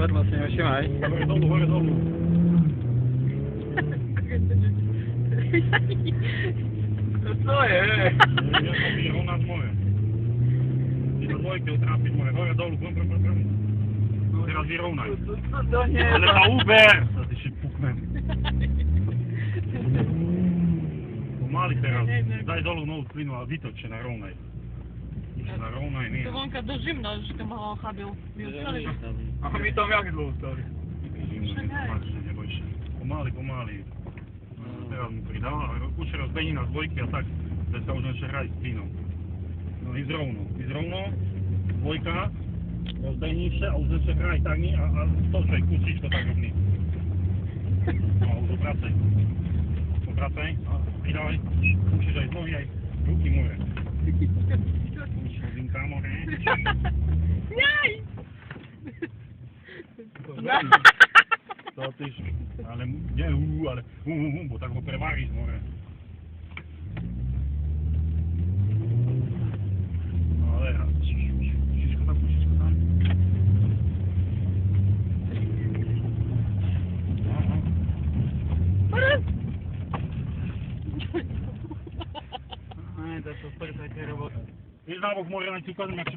Super, mocno trzymaj. Góry dolu. No co jest? Nie, to ona z moje. I do dwojki utrafić moje. Góry dolu, brum. Teraz wyrównaj. To nie Ale na Uber! To ty się puknę. Pomali teraz. Daj dolu nowy plynu, a wytoč się narównaj. Się narównaj, nie. To Wonka do zimno, że to mało ochabił. A mi tam jak długo stoi? Nie boj się. Pomali. Teraz mu pridala, už rozbení na dvojky a tak, že sa už ešte hrať s plynom. No ísť rovno, dvojka, rozbení sa a už ešte hraj tak nie a stočaj, kusíš to tak rovný. No, už obracaj, a pridaj, musíš aj z nohy, aj ruky more. Už hodinka more. Jaj! To tyś, ale nie ale bo tak go prewarisz more. No ale raz, wszystko tam. To super takie roboty. Wiesz, na bok more na przykład jak się